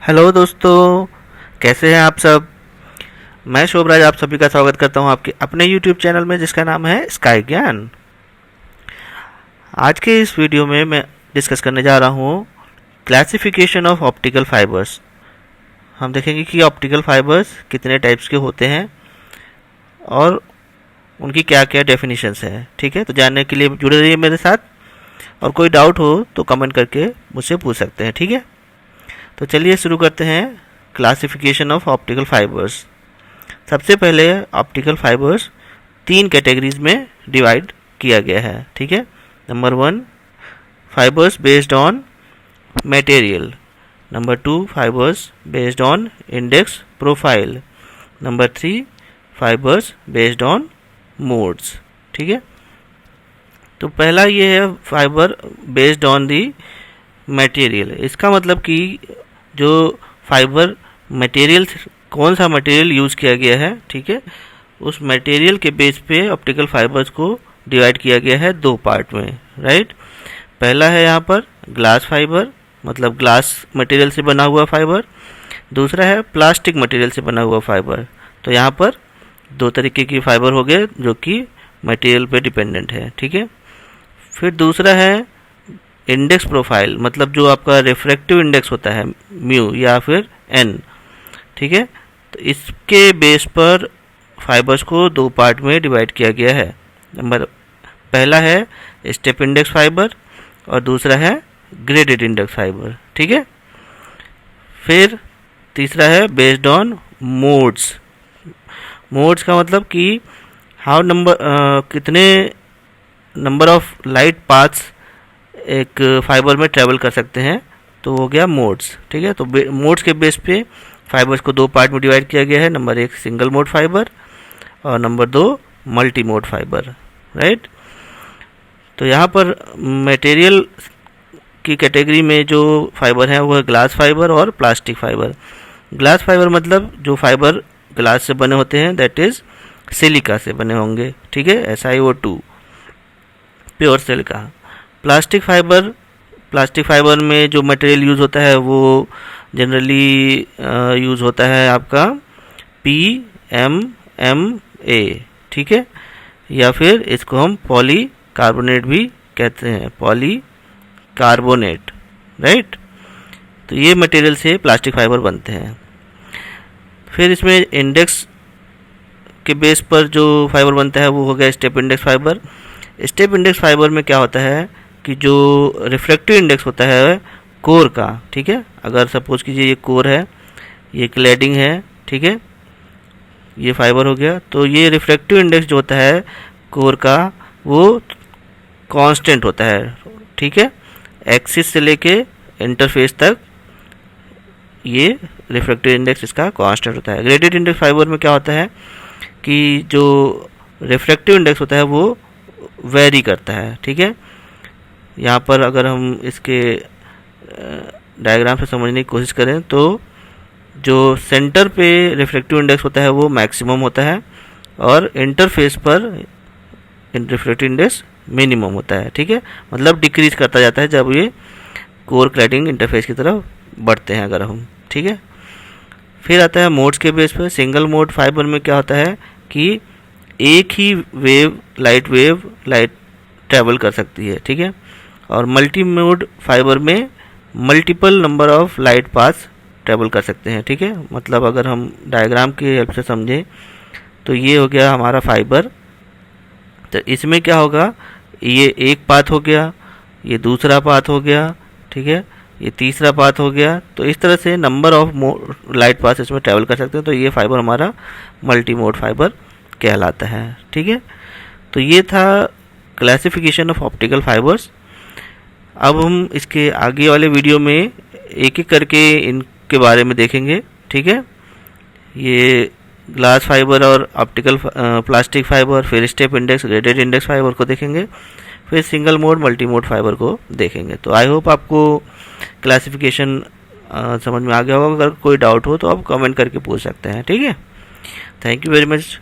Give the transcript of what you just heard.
Hello दोस्तों, कैसे हैं आप सब। मैं शोभराज आप सभी का स्वागत करता हूं आपके अपने यूट्यूब चैनल में जिसका नाम है स्काई ज्ञान। आज के इस वीडियो में मैं डिस्कस करने जा रहा हूं क्लासिफिकेशन ऑफ ऑप्टिकल फाइबर्स। हम देखेंगे कि ऑप्टिकल फाइबर्स कितने टाइप्स के होते हैं और उनकी क्या क्या डेफिनेशंस हैं। ठीक है, तो जानने के लिए जुड़े रहिए मेरे साथ, और कोई डाउट हो तो कमेंट करके मुझसे पूछ सकते हैं। ठीक है, तो चलिए शुरू करते हैं क्लासिफिकेशन ऑफ ऑप्टिकल फाइबर्स। सबसे पहले ऑप्टिकल फाइबर्स 3 कैटेगरीज में डिवाइड किया गया है। ठीक है, number 1 fibres based on material, number 2 fibres based on index profile, number 3 fibres based on modes. ठीक है, तो पहला ये है fibre based on the material. इसका मतलब कि जो फाइबर मटेरियल, कौन सा मटेरियल यूज़ किया गया है, ठीक है, उस मटेरियल के बेस पे ऑप्टिकल फाइबर्स को डिवाइड किया गया है 2 पार्ट में। राइट, पहला है यहाँ पर ग्लास फाइबर, मतलब ग्लास मटेरियल से बना हुआ फाइबर। दूसरा है प्लास्टिक मटेरियल से बना हुआ फाइबर। तो यहाँ पर 2 तरीके की फाइबर हो गए जो कि मटेरियल पे डिपेंडेंट है। ठीक है, फिर दूसरा है इंडेक्स प्रोफाइल, मतलब जो आपका रिफ्रैक्टिव इंडेक्स होता है म्यू या फिर एन। ठीक है, तो इसके बेस पर फाइबर्स को 2 पार्ट में डिवाइड किया गया है। नंबर पहला है स्टेप इंडेक्स फाइबर और दूसरा है ग्रेडेड इंडेक्स फाइबर। ठीक है, फिर तीसरा है बेस्ड ऑन मोड्स। मोड्स का मतलब कि हाउ नंबर कितने नंबर ऑफ लाइट पाथ्स एक फाइबर में ट्रेवल कर सकते हैं, तो हो गया मोड्स। ठीक है, तो मोड्स के बेस पे फाइबर्स को 2 पार्ट में डिवाइड किया गया है। नंबर 1 सिंगल मोड फाइबर और number 2 multi mode fibre. Right, तो यहाँ पर मटेरियल की कैटेगरी में जो फाइबर हैं वो है ग्लास फाइबर और प्लास्टिक फाइबर। ग्लास फाइबर मतलब जो फाइबर ग्लास से बने होते हैं, दैट इज़ सिलिका से बने होंगे। ठीक है, SiO2 pure silica. Plastic fibre में जो मटेरियल यूज़ होता है वो जनरली यूज़ होता है आपका PMMA। ठीक है, या फिर इसको हम पॉलीकार्बोनेट भी कहते हैं, पॉलीकार्बोनेट। राइट, तो ये मटेरियल से प्लास्टिक फाइबर बनते हैं। फिर इसमें इंडेक्स के बेस पर जो फाइबर बनता है वो हो गया step index fibre. Step index fibre में क्या होता है कि जो रिफ्लेक्टिव इंडेक्स होता है कोर का, ठीक है, अगर सपोज कीजिए ये कोर है, ये क्लैडिंग है, ठीक है, ये फाइबर हो गया, तो ये रिफ्लेक्टिव इंडेक्स जो होता है कोर का वो कांस्टेंट होता है। ठीक है, एक्सिस से लेके इंटरफेस तक ये रिफ्लेक्टिव इंडेक्स इसका कांस्टेंट होता है। ग्रेडेड इंडेक्स फाइबर में क्या होता है कि जो रिफ्लेक्टिव इंडेक्स होता है वो वेरी करता है। ठीक है, यहाँ पर अगर हम इसके डायग्राम से समझने की कोशिश करें तो जो सेंटर पे रिफ्लेक्टिव इंडेक्स होता है वो मैक्सिमम होता है और इंटरफेस पर रिफ्लेक्टिव इंडेक्स मिनिमम होता है। ठीक है, मतलब डिक्रीज करता जाता है जब ये कोर क्लैडिंग इंटरफेस की तरफ बढ़ते हैं अगर हम। ठीक है, फिर आता है मोड्स के बेस पर। सिंगल मोड फाइबर में क्या होता है कि एक ही लाइट ट्रैवल कर सकती है। ठीक है, और मल्टी मोड फाइबर में multiple number of light pass travel कर सकते हैं। ठीक है, मतलब अगर हम डायग्राम की हेल्प से समझें तो ये हो गया हमारा फाइबर, तो इसमें क्या होगा, ये एक पाथ हो गया, ये दूसरा पाथ हो गया, ठीक है, ये तीसरा पाथ हो गया, तो इस तरह से नंबर ऑफ लाइट पास इसमें ट्रैवल कर सकते हैं, तो ये फाइबर हमारा मल्टी मोड फाइबर कहलाता है। ठीक है, तो ये था क्लासिफिकेशन ऑफ ऑप्टिकल फाइबर्स। अब हम इसके आगे वाले वीडियो में एक एक करके इनके बारे में देखेंगे। ठीक है, ये ग्लास फाइबर और ऑप्टिकल प्लास्टिक फाइबर, फिर step index, graded index fibre को देखेंगे, फिर single mode multi mode fibre को देखेंगे। तो आई होप आपको क्लासिफिकेशन समझ में आ गया होगा। अगर कोई डाउट हो तो आप कमेंट करके पूछ सकते हैं। ठीक है, थैंक यू वेरी मच।